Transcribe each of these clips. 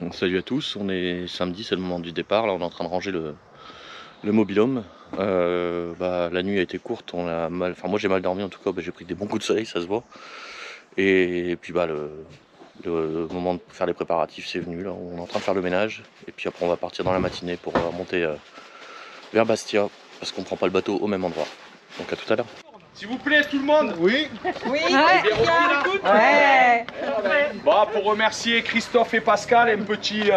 Donc, salut à tous, on est samedi, c'est le moment du départ. Là on est en train de ranger le mobil-home. La nuit a été courte, on a mal, enfin moi j'ai mal dormi en tout cas, j'ai pris des bons coups de soleil, ça se voit. Et puis le moment de faire les préparatifs c'est venu, là on est en train de faire le ménage. Et puis après on va partir dans la matinée pour remonter vers Bastia, parce qu'on prend pas le bateau au même endroit. Donc à tout à l'heure. S'il vous plaît, tout le monde. Oui. Oui. Ouais. Bon, pour remercier Christophe et Pascal, un petit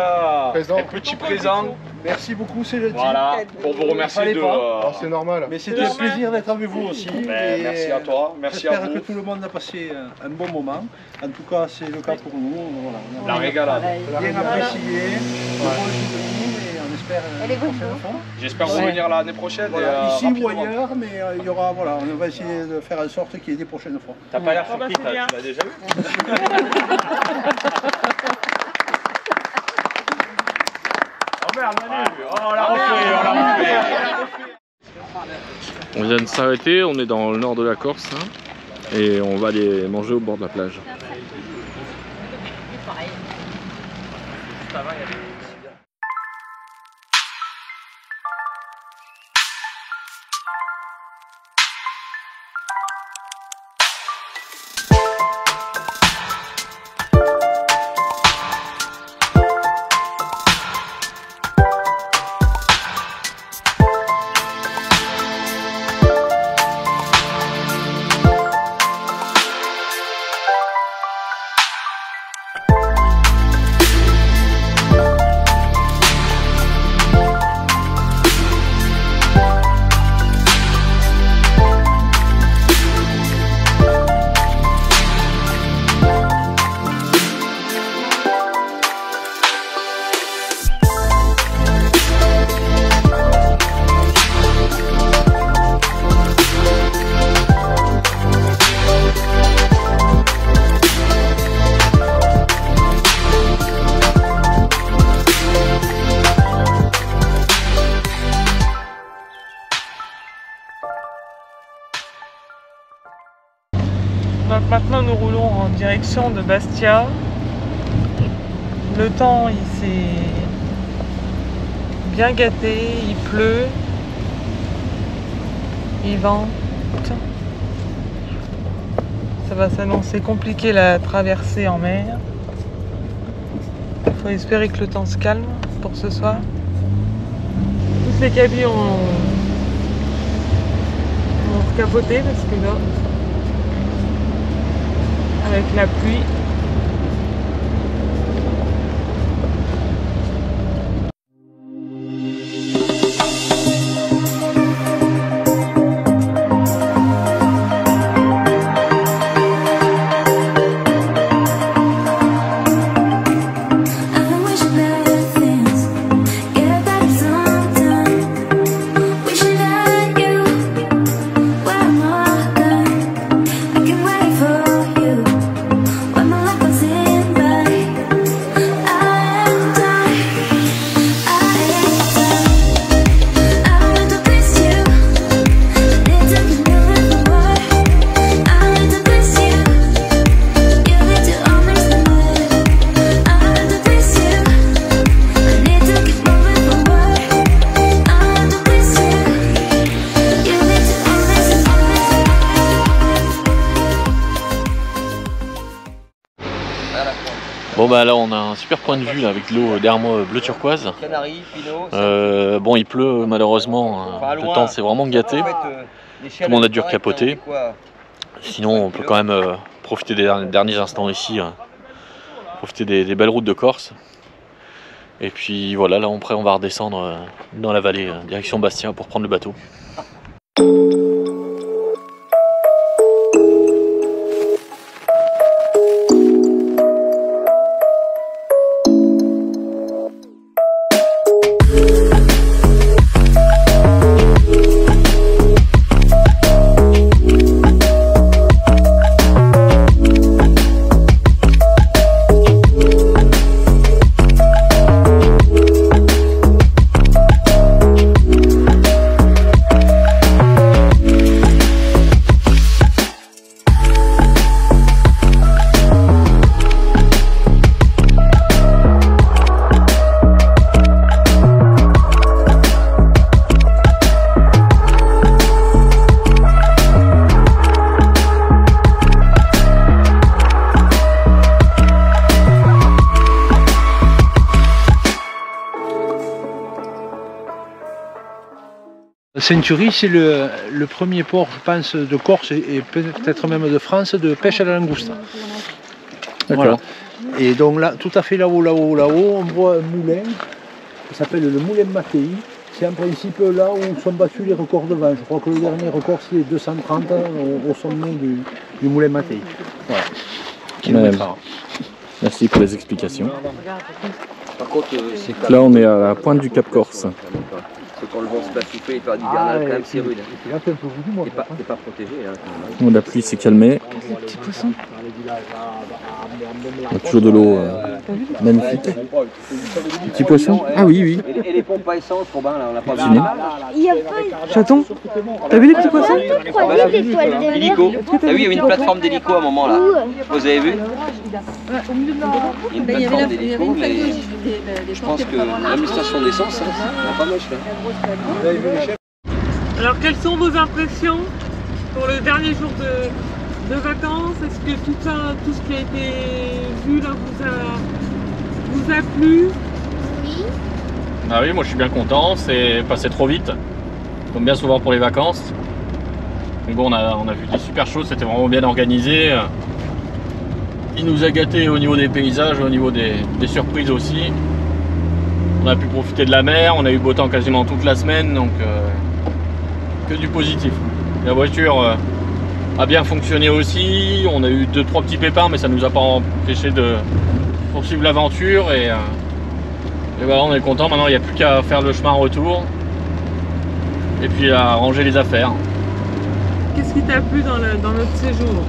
présent. Merci beaucoup, c'est gentil. Voilà, pour vous remercier de... c'est normal. Mais c'était un plaisir d'être avec vous aussi. Merci à toi, merci à J'espère vous. que tout le monde a passé un bon moment. En tout cas, c'est le cas pour nous. Voilà, on La a régalade. bien apprécié. De bons souvenirs et on espère une prochaine fois. J'espère revenir l'année prochaine. Voilà, ici ou rapidement. ailleurs, mais il y aura, voilà, on va essayer de faire en sorte qu'il y ait des prochaines fois. T'as pas l'air surpris, tu l'as déjà vu? Oh merde, on l'a refait. On vient de s'arrêter, on est dans le nord de la Corse hein, et on va aller manger au bord de la plage. Donc maintenant nous roulons en direction de Bastia. Le temps il s'est bien gâté, il pleut, il vente. Ça va s'annoncer compliqué la traversée en mer. Il faut espérer que le temps se calme pour ce soir. Tous les cabines ont capoté parce que là, avec la pluie. Bon bah là on a un super point de vue là, avec l'eau derrière moi bleu turquoise. Bon il pleut malheureusement, le temps c'est vraiment gâté. Tout le monde a dû recapoter. Sinon on peut quand même profiter des derniers instants ici, profiter des belles routes de Corse. Et puis voilà, là après on va redescendre dans la vallée, direction Bastia pour prendre le bateau. Sainte-Turie, c'est le premier port, je pense, de Corse et peut-être même de France, de pêche à la langouste. Voilà. Et donc là, tout à fait là-haut, on voit un moulin qui s'appelle le moulin Mattei. C'est en principe là où sont battus les records de vent. Je crois que le dernier record c'est 230 au sommet du moulin Mattei. Voilà. Merci pour les explications. Par contre, Là on est à la pointe du Cap Corse. c'est quand le vent se bat souffler, les périodes hivernales, quand même, c'est rude. T'es pas protégé. Hein. La pluie s'est calmée. Les petits poissons. Il y a toujours de l'eau magnifique. Petits poissons? Ah oui. Et les pompes à essence, Robin, là, on n'a pas vu. Il y a pas Chaton, t'as vu les petits poissons? Hélico. Ah oui, il y avait une plateforme d'hélico à un moment là. Vous avez vu? Il y a une plateforme d'hélico, mais je pense que même station d'essence, ça n'a pas moche là. Alors quelles sont vos impressions pour le dernier jour de vacances? Est-ce que tout ce qui a été vu là vous a plu? Oui. Ah oui, moi je suis bien content, c'est passé trop vite, comme bien souvent pour les vacances. Mais bon, on a vu des super choses, c'était vraiment bien organisé. Il nous a gâtés au niveau des paysages, au niveau des surprises aussi. On a pu profiter de la mer, on a eu beau temps quasiment toute la semaine, donc que du positif. La voiture a bien fonctionné aussi, on a eu 2-3 petits pépins, mais ça ne nous a pas empêché de poursuivre l'aventure et voilà, on est content. Maintenant il n'y a plus qu'à faire le chemin retour et puis à ranger les affaires. Qu'est-ce qui t'a plu dans notre séjour?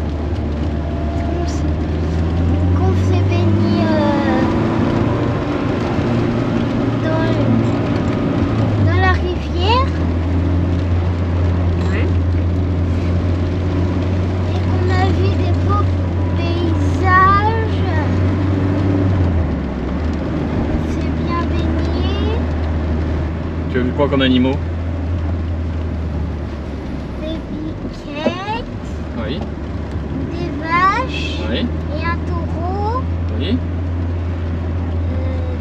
Qu'on s'est baigné dans la rivière. Oui. Et qu'on a vu des beaux paysages. On s'est bien baigné. Tu as vu quoi comme animaux? Des biquettes, Oui. des vaches Oui. et un taureau. Oui.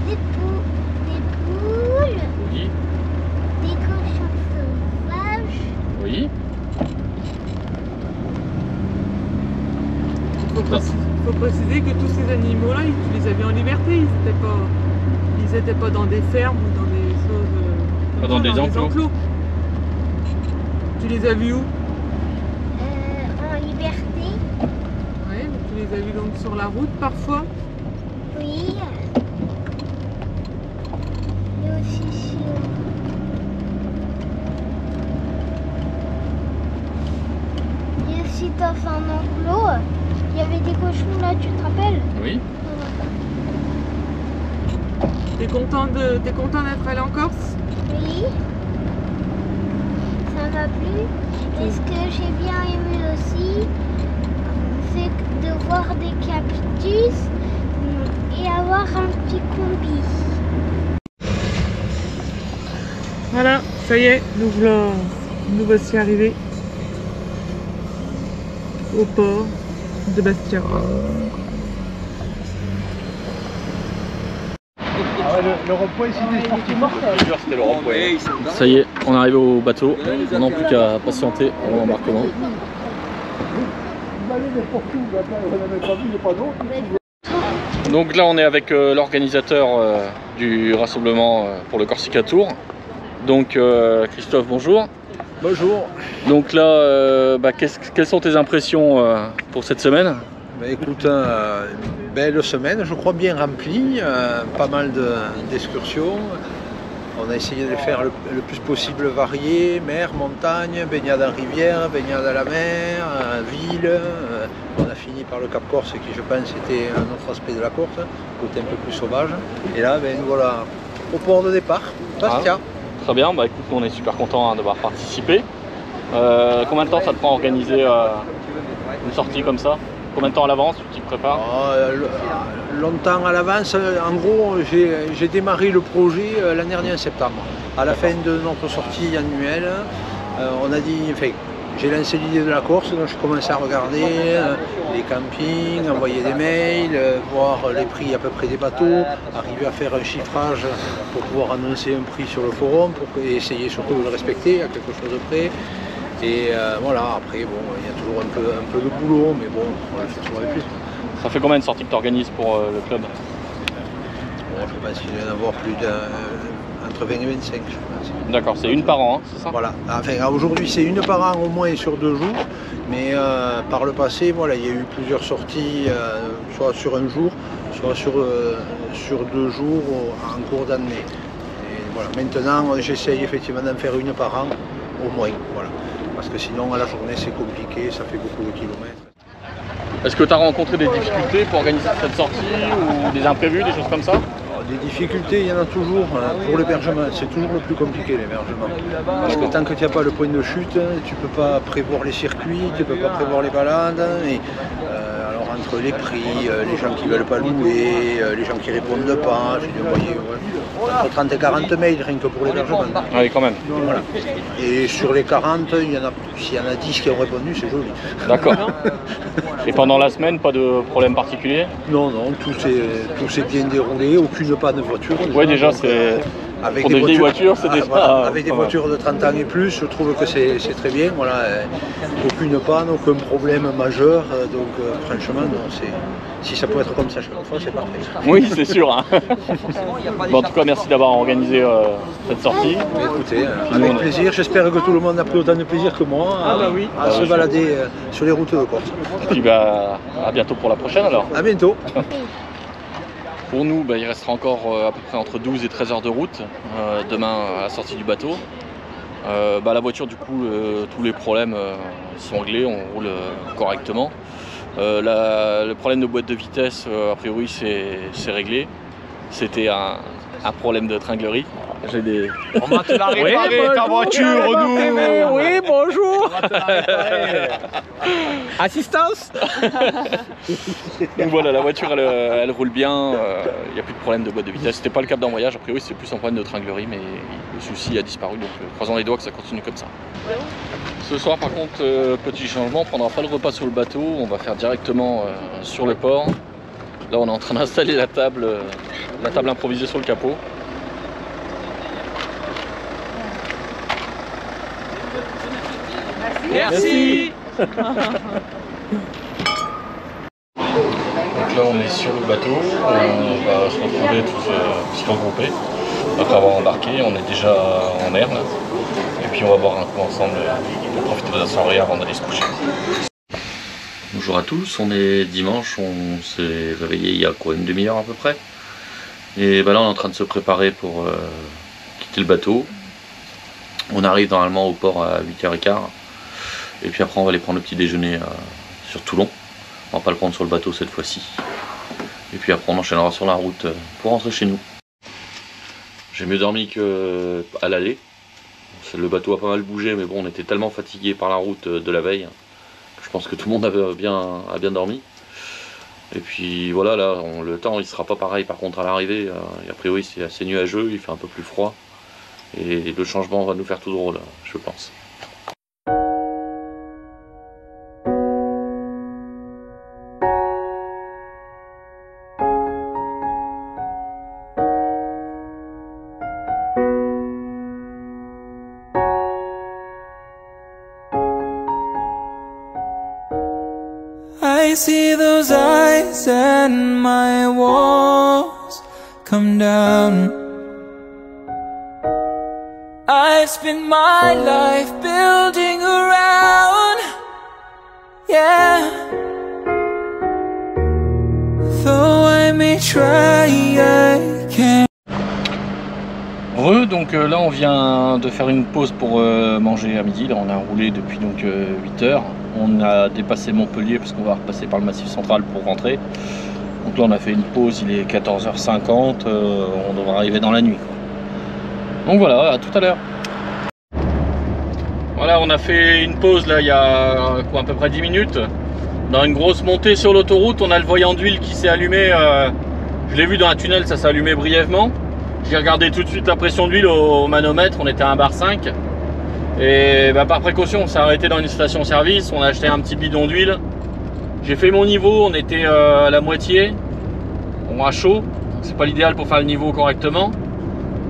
Des poules, Oui. des cochons sauvages. Oui. Il faut préciser que tous ces animaux-là, tu les avais en liberté, ils étaient pas dans des fermes ou dans des choses. Pas dans des enclos. Tu les as vus où? En liberté, Ouais, tu les as vus donc sur la route parfois. oui. Et aussi sur... Et aussi dans un enclos, il y avait des cochons là, tu te rappelles? Oui. T'es content d'être allé en Corse? Oui. Ça m'a plu. Et ce que j'ai bien aimé aussi, c'est de voir des cactus et avoir un petit combi. Voilà, ça y est, nous voici arrivés au port de Bastia. Le rond-point ici des sportifs. C'était le rond-point. Ça y est, on arrive au bateau. On n'a plus qu'à patienter avant l'embarquement. Donc là on est avec l'organisateur du rassemblement pour le Corsica Tour. Donc Christophe, bonjour. Bonjour. Donc là, quelles sont tes impressions pour cette semaine? Écoute, belle semaine, je crois bien remplie, pas mal d'excursions. On a essayé de les faire le plus possible variées, mer, montagne, baignade en rivière, baignade à la mer, ville. On a fini par le Cap Corse qui je pense était un autre aspect de la Corse, côté un peu plus sauvage. Et là, nous voilà au port de départ, Bastia. Très bien, écoute, on est super content d'avoir participé. Combien de temps ça te prend à organiser une sortie comme ça? Combien de temps à l'avance tu t'y prépares? Longtemps à l'avance. En gros, j'ai démarré le projet l'année dernière en septembre. À la fin de notre sortie annuelle, on a dit, enfin, j'ai lancé l'idée de la course, donc j'ai commencé à regarder les campings, envoyer des mails, voir les prix à peu près des bateaux, arriver à faire un chiffrage pour pouvoir annoncer un prix sur le forum, pour essayer surtout de le respecter à quelque chose de près. Et voilà, après bon, il y a toujours un peu de boulot, mais bon, on va le faire toujours avec plus. Ça fait combien de sorties que tu organises pour le club? Bon, je pense qu'il va y en avoir plus entre 20 et 25, je pense. D'accord, c'est une par an, hein, c'est ça? Voilà, enfin aujourd'hui c'est une par an au moins sur 2 jours, mais par le passé, voilà, il y a eu plusieurs sorties, soit sur un jour, soit sur 2 jours en cours d'année. Voilà, maintenant j'essaye effectivement d'en faire une par an au moins, voilà. Parce que sinon à la journée c'est compliqué, ça fait beaucoup de kilomètres. Est-ce que tu as rencontré des difficultés pour organiser cette sortie ou des imprévus, des choses comme ça? Des difficultés, il y en a toujours pour l'hébergement, c'est toujours le plus compliqué l'hébergement. Parce que tant que tu n'as pas le point de chute, tu ne peux pas prévoir les circuits, tu ne peux pas prévoir les balades. Et, alors entre les prix, les gens qui ne veulent pas louer, les gens qui ne répondent pas, j'ai dû envoyer entre 30 et 40 mails rien que pour l'hébergement. Oui, quand même. Voilà. Et sur les 40, s'il y en a 10 qui ont répondu, c'est joli. D'accord. Et pendant la semaine, pas de problème particulier? Non, non, tout s'est bien déroulé, aucune panne de voiture. Oui, déjà, c'est... Pour des vieilles voitures, c'est déjà... Voilà, avec des voitures de 30 ans et plus, je trouve que c'est très bien. Voilà, aucune panne, aucun problème majeur. Donc franchement, non, si ça peut être comme ça chaque fois, c'est parfait. Oui, c'est sûr. Hein. Bon, en tout cas, merci d'avoir organisé cette sortie. Mais écoutez, avec plaisir. J'espère que tout le monde a pris autant de plaisir que moi à se balader sur les routes de Corse. Et puis à bientôt pour la prochaine alors. À bientôt. Pour nous, il restera encore à peu près entre 12 et 13 heures de route demain à la sortie du bateau. La voiture, du coup, tous les problèmes sont réglés, on roule correctement. Le problème de boîte de vitesse, a priori, c'est réglé. C'était un problème de tringlerie. J'ai des... On va te la réparer, ta voiture, nous. Oui, bonjour. Assistance. Donc voilà, la voiture, elle roule bien, il n'y a plus de problème de boîte de vitesse. C'était pas le cas d'un voyage, a priori, c'est plus un problème de tringlerie, mais le souci a disparu, donc croisons les doigts que ça continue comme ça. Ce soir, par contre, petit changement, on ne prendra pas le repas sur le bateau, on va faire directement sur le port. Là, on est en train d'installer la table improvisée sur le capot. Merci. Donc là, on est sur le bateau, on va se retrouver tous se regrouper. Après avoir embarqué, on est déjà en mer là. Et puis on va boire un coup ensemble pour profiter de la soirée avant d'aller se coucher. Bonjour à tous, on est dimanche, on s'est réveillé il y a quoi, une demi-heure à peu près. Et là on est en train de se préparer pour quitter le bateau. On arrive normalement au port à 8h15. Et puis après on va aller prendre le petit déjeuner sur Toulon. On va pas le prendre sur le bateau cette fois-ci. Et puis après on enchaînera sur la route pour rentrer chez nous. J'ai mieux dormi qu'à l'aller. Le bateau a pas mal bougé, mais bon, on était tellement fatigué par la route de la veille. Je pense que tout le monde a bien dormi. Et puis voilà, là, le temps il sera pas pareil par contre à l'arrivée. A priori c'est assez nuageux, il fait un peu plus froid. Et le changement va nous faire tout drôle, je pense. I see those eyes and my walls come down. I've spent my life building around, yeah. Though I may try, I can't. Donc là on vient de faire une pause pour manger à midi. Là on a roulé depuis donc 8 heures. On a dépassé Montpellier parce qu'on va repasser par le Massif Central pour rentrer. Donc là on a fait une pause, il est 14h50, on devra arriver dans la nuit. Donc voilà, à tout à l'heure. Voilà, on a fait une pause là il y a quoi, à peu près 10 minutes. Dans une grosse montée sur l'autoroute, on a le voyant d'huile qui s'est allumé. Je l'ai vu dans un tunnel, ça s'est allumé brièvement. J'ai regardé tout de suite la pression d'huile au manomètre, on était à 1,5 bar. Et bah, par précaution, on s'est arrêté dans une station-service, on a acheté un petit bidon d'huile. J'ai fait mon niveau, on était à la moitié, bon, à chaud, c'est pas l'idéal pour faire le niveau correctement.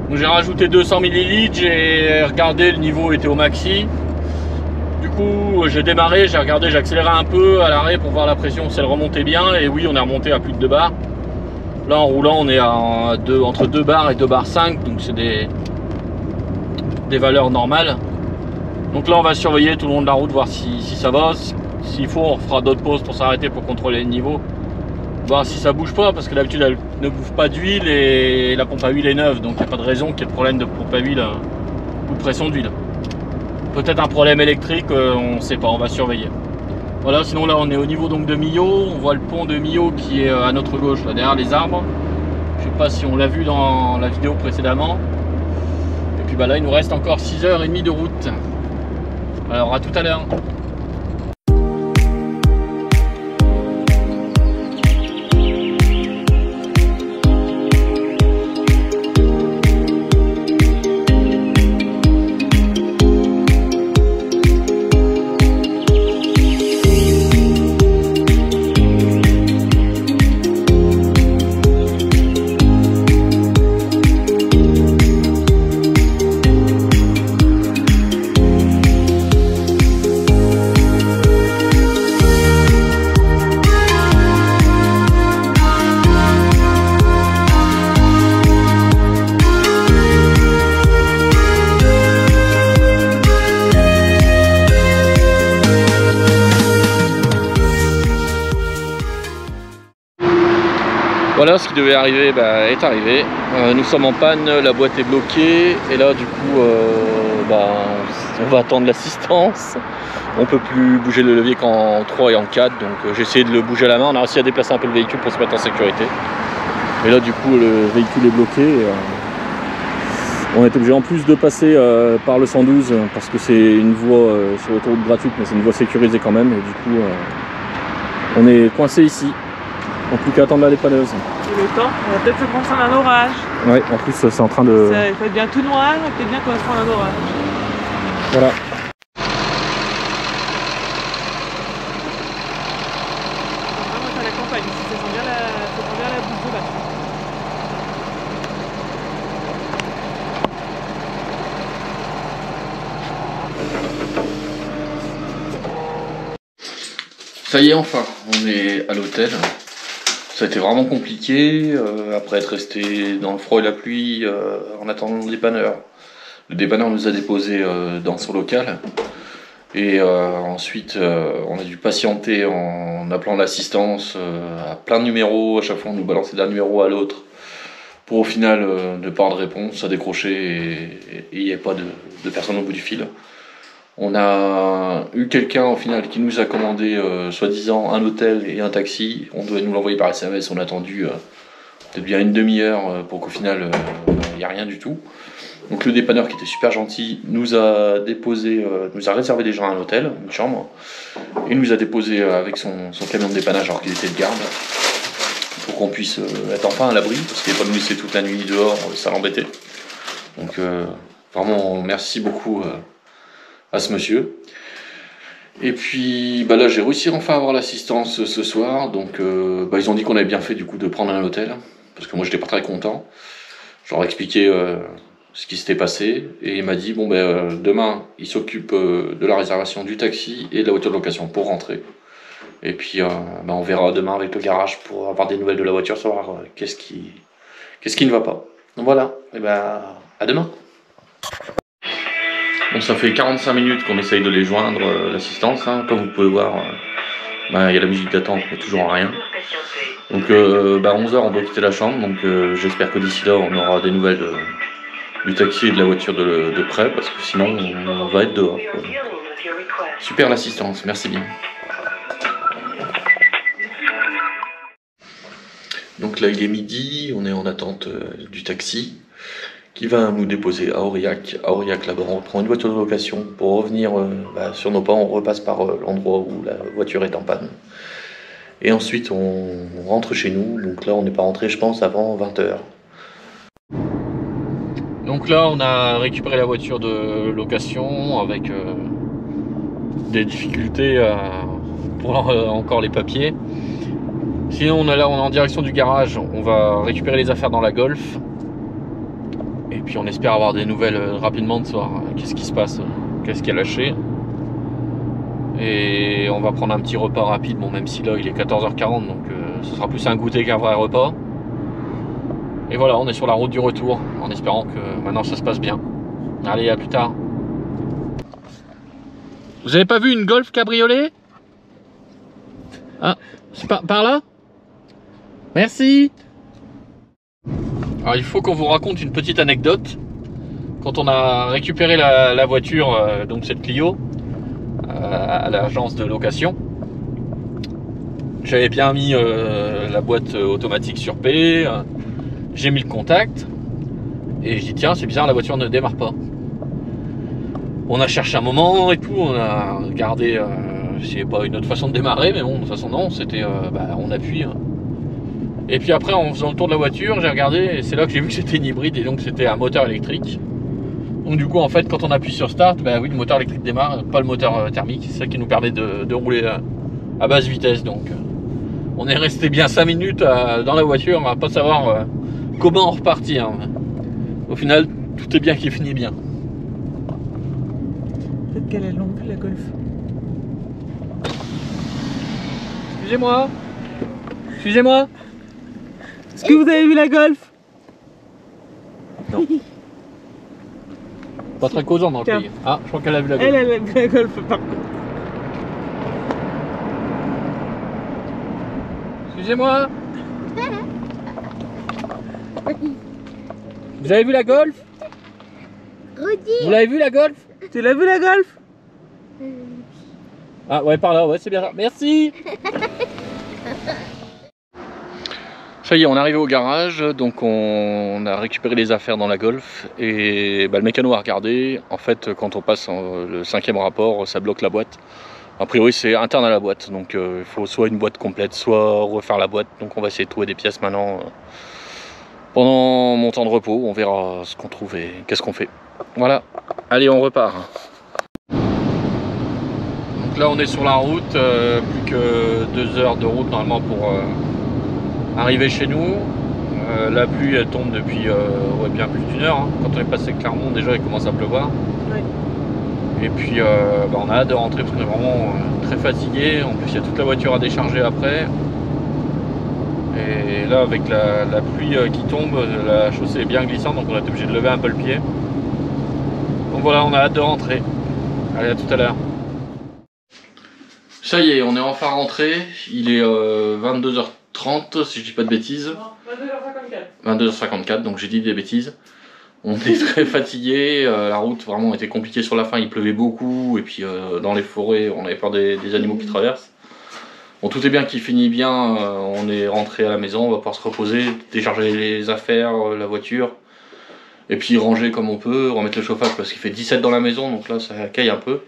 Donc j'ai rajouté 200 ml, j'ai regardé, le niveau était au maxi. Du coup, j'ai démarré, j'ai regardé, j'ai accéléré un peu à l'arrêt pour voir la pression si elle remontait bien. Et oui, on est remonté à plus de 2 bars. Là, en roulant, on est entre 2 bars et 2 bars 5, donc c'est des valeurs normales. Donc là, on va surveiller tout le long de la route, voir si ça va. S'il faut, on fera d'autres pauses pour s'arrêter pour contrôler le niveau. Voir si ça bouge pas, parce que d'habitude, elle ne bouffe pas d'huile et la pompe à huile est neuve. Donc il n'y a pas de raison qu'il y ait de problème de pompe à huile ou de pression d'huile. Peut-être un problème électrique, on ne sait pas, on va surveiller. Voilà, sinon là on est au niveau donc de Millau, on voit le pont de Millau qui est à notre gauche, là derrière les arbres. Je ne sais pas si on l'a vu dans la vidéo précédemment. Et puis bah là il nous reste encore 6h30 de route. Alors à tout à l'heure. Voilà, ce qui devait arriver est arrivé. Nous sommes en panne, la boîte est bloquée et là du coup on va attendre l'assistance. On peut plus bouger le levier qu'en 3 et en 4, donc j'ai essayé de le bouger à la main. On a réussi à déplacer un peu le véhicule pour se mettre en sécurité. Et là du coup le véhicule est bloqué. On est obligé en plus de passer par le 112 parce que c'est une voie sur l'autoroute gratuite, mais c'est une voie sécurisée quand même. Et du coup on est coincé ici. Donc plus qu'à attendre la dépanneuse. Et le temps, on va peut-être se prendre un orage. Ouais, en plus c'est en train de... Il faut être bien tout noir, et peut-être bien qu'on va se prendre un orage. Voilà. Vraiment à la campagne, ici, ça sent bien la bouffe de batterie. Ça y est, enfin, on est à l'hôtel. Ça a été vraiment compliqué, après être resté dans le froid et la pluie en attendant le dépanneur. Le dépanneur nous a déposé dans son local et ensuite on a dû patienter en appelant l'assistance à plein de numéros. À chaque fois on nous balançait d'un numéro à l'autre pour au final ne pas avoir de réponse, à décrocher et il n'y a pas de personne au bout du fil. On a eu quelqu'un au final qui nous a commandé soi-disant un hôtel et un taxi. On devait nous l'envoyer par SMS, on a attendu peut-être bien une demi-heure pour qu'au final il n'y a rien du tout. Donc le dépanneur qui était super gentil nous a déposé, nous a réservé déjà un hôtel, une chambre, et nous a déposé avec son camion de dépannage alors qu'il était de garde pour qu'on puisse être enfin à l'abri parce qu'il n'avait pas nous laisser toute la nuit dehors, ça l'embêtait. Donc vraiment merci beaucoup à ce monsieur. Et puis là j'ai réussi enfin à avoir l'assistance ce soir, donc ils ont dit qu'on avait bien fait du coup de prendre un hôtel, parce que moi j'étais pas très content. Je leur ai expliqué ce qui s'était passé, et il m'a dit bon demain il s'occupe de la réservation du taxi et de la voiture de location pour rentrer. Et puis on verra demain avec le garage pour avoir des nouvelles de la voiture, savoir qu'est-ce qui ne va pas. Donc voilà, et à demain. Bon, ça fait 45 minutes qu'on essaye de les joindre, l'assistance, hein. Comme vous pouvez voir, il y a la musique d'attente, mais toujours rien. Donc 11h on doit quitter la chambre, donc j'espère que d'ici là on aura des nouvelles du taxi et de la voiture de près, parce que sinon on va être dehors. Super l'assistance, merci bien. Donc là il est midi, on est en attente du taxi qui va nous déposer à Aurillac. À Aurillac, là-bas, on prend une voiture de location pour revenir sur nos pas. On repasse par l'endroit où la voiture est en panne. Et ensuite, on rentre chez nous. Donc là, on n'est pas rentré, je pense, avant 20h. Donc là on a récupéré la voiture de location avec des difficultés pour encore les papiers. Sinon on est là, on est en direction du garage, on va récupérer les affaires dans la Golf. Et puis on espère avoir des nouvelles rapidement de savoir qu'est-ce qui se passe, qu'est-ce qui a lâché. Et on va prendre un petit repas rapide, bon même si là il est 14h40 donc ce sera plus un goûter qu'un vrai repas. Et voilà, on est sur la route du retour en espérant que maintenant ça se passe bien. Allez, à plus tard. Vous avez pas vu une Golf cabriolet? Ah, c'est par là? Merci. Alors il faut qu'on vous raconte une petite anecdote. Quand on a récupéré la voiture, donc cette Clio, à l'agence de location, j'avais bien mis la boîte automatique sur P, j'ai mis le contact et je dis tiens c'est bizarre, la voiture ne démarre pas. On a cherché un moment et tout, on a regardé, je sais pas, une autre façon de démarrer, mais bon de toute façon non, c'était on appuie. Et puis après en faisant le tour de la voiture, j'ai regardé et c'est là que j'ai vu que c'était une hybride et donc c'était un moteur électrique. Donc du coup en fait quand on appuie sur start, oui le moteur électrique démarre, pas le moteur thermique, c'est ça qui nous permet de rouler à basse vitesse. Donc on est resté bien 5 minutes dans la voiture, on va pas savoir comment en repartir. Au final tout est bien qui finit bien. Peut-être qu'elle est longue la Golf. Excusez-moi. Excusez-moi. Est-ce que vous avez vu la Golf? Non. Pas très causant dans le pays. Ah, je crois qu'elle a vu la Golf. Elle a vu la Golf par contre. Excusez-moi. Vous avez vu la Golf? Vous l'avez vu la Golf? Tu l'as vu la Golf? Ah ouais, par là, ouais, c'est bien ça. Merci. Ça y est, on est arrivé au garage, donc on a récupéré les affaires dans la Golf et le mécano a regardé. En fait, quand on passe le 5e rapport, ça bloque la boîte. A priori, c'est interne à la boîte, donc il faut soit une boîte complète, soit refaire la boîte. Donc on va essayer de trouver des pièces maintenant. Pendant mon temps de repos, on verra ce qu'on trouve et qu'est-ce qu'on fait. Voilà, allez, on repart. Donc là, on est sur la route, plus que 2 heures de route normalement pour arriver chez nous. La pluie elle tombe depuis bien plus d'1 heure. Quand on est passé Clermont, déjà il commence à pleuvoir. Oui. Et puis on a hâte de rentrer parce qu'on est vraiment très fatigué. En plus il y a toute la voiture à décharger après. Et là avec la pluie qui tombe, la chaussée est bien glissante, donc on a été obligé de lever un peu le pied. Donc voilà, on a hâte de rentrer. Allez, à tout à l'heure. Ça y est, on est enfin rentré. Il est 22h30 si je dis pas de bêtises. Non, 22h54. 22h54, donc j'ai dit des bêtises. On est très fatigué, la route vraiment était compliquée sur la fin, il pleuvait beaucoup, et puis dans les forêts on avait peur des animaux qui traversent. Bon, tout est bien qui finit bien, on est rentré à la maison, on va pouvoir se reposer, décharger les affaires, la voiture, et puis ranger comme on peut, remettre le chauffage parce qu'il fait 17 dans la maison, donc là ça caille un peu.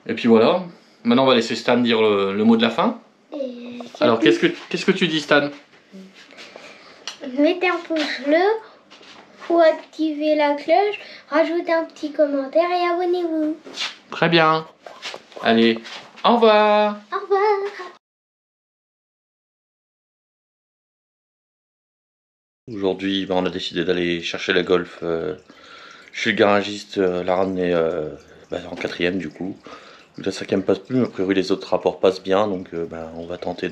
Et puis voilà, maintenant on va laisser Stan dire le mot de la fin. Alors qu'est-ce que tu dis Stan? Mettez un pouce bleu, faut activer la cloche, rajoutez un petit commentaire et abonnez-vous. Très bien. Allez, au revoir. Au revoir. Aujourd'hui, on a décidé d'aller chercher la Golf chez le garagiste, la ramener en 4e du coup. La 5e passe plus, mais a priori les autres rapports passent bien, donc on va tenter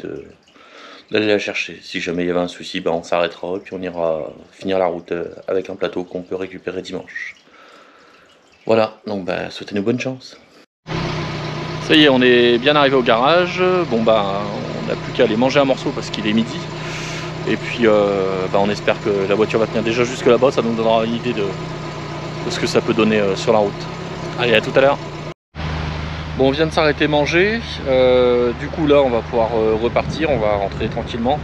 d'aller la chercher. Si jamais il y avait un souci, on s'arrêtera et puis on ira finir la route avec un plateau qu'on peut récupérer dimanche. Voilà, donc souhaitez-nous bonne chance. Ça y est, on est bien arrivé au garage. Bon on n'a plus qu'à aller manger un morceau parce qu'il est midi. Et puis on espère que la voiture va tenir déjà jusque là-bas, ça nous donnera une idée de ce que ça peut donner sur la route. Allez, à tout à l'heure. Bon, on vient de s'arrêter manger, du coup là on va pouvoir repartir, on va rentrer tranquillement.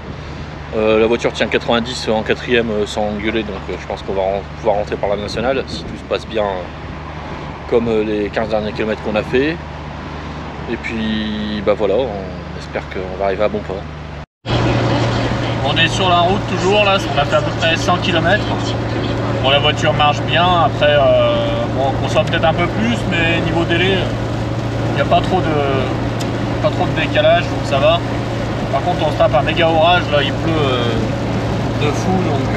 La voiture tient 90 en 4e sans gueuler, donc je pense qu'on va pouvoir rentrer par la nationale si tout se passe bien comme les 15 derniers kilomètres qu'on a fait. Et puis voilà, on espère qu'on va arriver à bon port. On est sur la route toujours là, on a fait à peu près 100 km. Bon, la voiture marche bien, après bon, on consomme peut-être un peu plus, mais niveau délai, il n'y a pas trop de décalage, donc ça va. Par contre on se tape un méga orage, là il pleut de fou, donc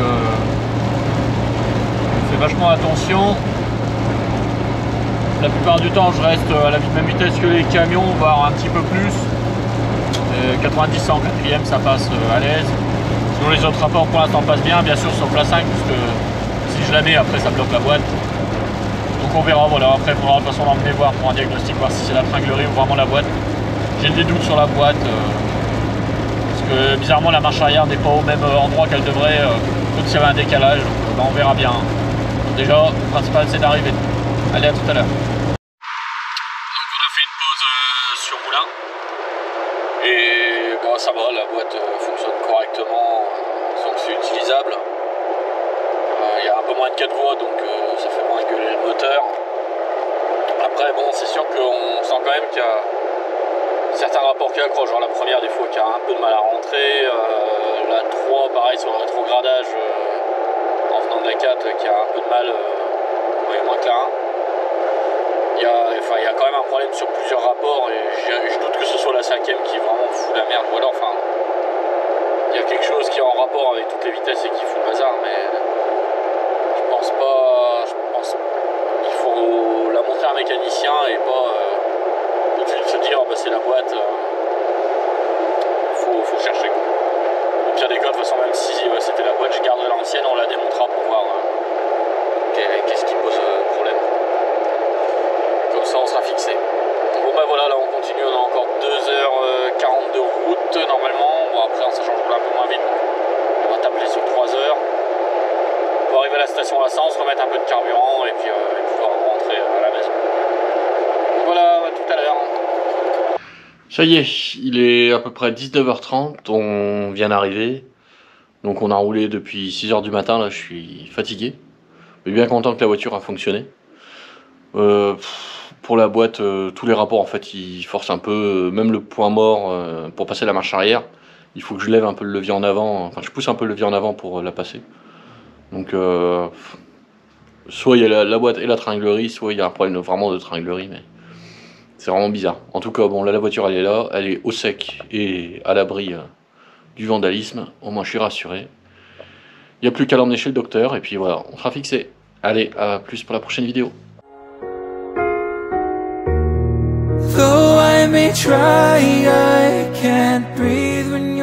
on fait vachement attention. La plupart du temps je reste à la même vitesse que les camions, voire un petit peu plus. 90 100 4ème ça passe à l'aise. Sinon les autres rapports pour l'instant passent bien, bien sûr sur plat 5, puisque si je la mets après ça bloque la boîte. Donc on verra, voilà, après il faudra de toute façon l'emmener voir pour un diagnostic, voir si c'est la tringlerie ou vraiment la boîte. J'ai des doutes sur la boîte, parce que bizarrement la marche arrière n'est pas au même endroit qu'elle devrait, comme s'il y avait un décalage, donc on verra bien. Donc déjà, le principal c'est d'arriver. Allez, à tout à l'heure. Donc on a fait une pause sur Moulin, et bon, ça va, la boîte fonctionne correctement, donc c'est utilisable. Il y a un peu moins de 4 voies, donc ça fait moins gueuler le moteur. Après bon, c'est sûr qu'on sent quand même qu'il y a certains rapports qui accrochent, genre la première des fois qui a un peu de mal à rentrer, la 3 pareil sur le rétrogradage en venant de la 4 qui a un peu de mal, moins que la 1. Il y a quand même un problème sur plusieurs rapports et je doute que ce soit la 5ème qui vraiment fout la merde, ou alors enfin il y a quelque chose qui est en rapport avec toutes les vitesses et qui fout le bazar, mais je pense qu'il faut la montrer à un mécanicien et pas tout de suite se dire bah, c'est la boîte, faut chercher. Au pire des cas, de toute façon, même si c'était la boîte, je garderai l'ancienne, on la démontera pour voir qu'est-ce qui pose problème. Comme ça on sera fixé. Bon bah voilà, là on continue, on a encore 2h40 de route normalement. Bon après ça change un peu moins vite, donc on va tabler sur 3 heures. Pour arriver à la station à Sens, remettre un peu de carburant et puis pouvoir rentrer à la maison. Voilà, à tout à l'heure. Ça y est, il est à peu près 19h30, on vient d'arriver. Donc on a roulé depuis 6h du matin, là je suis fatigué. Mais bien content que la voiture a fonctionné. Pour la boîte, tous les rapports en fait ils forcent un peu, même le point mort pour passer la marche arrière. Il faut que je lève un peu le levier en avant, enfin je pousse un peu le levier en avant pour la passer. Donc soit il y a la boîte et la tringlerie, soit il y a un problème vraiment de tringlerie, mais c'est vraiment bizarre. En tout cas bon là la voiture elle est là, elle est au sec et à l'abri du vandalisme, au moins je suis rassuré. Il n'y a plus qu'à l'emmener chez le docteur et puis voilà, on sera fixé. Allez, à plus pour la prochaine vidéo. Though I may try, I can't breathe when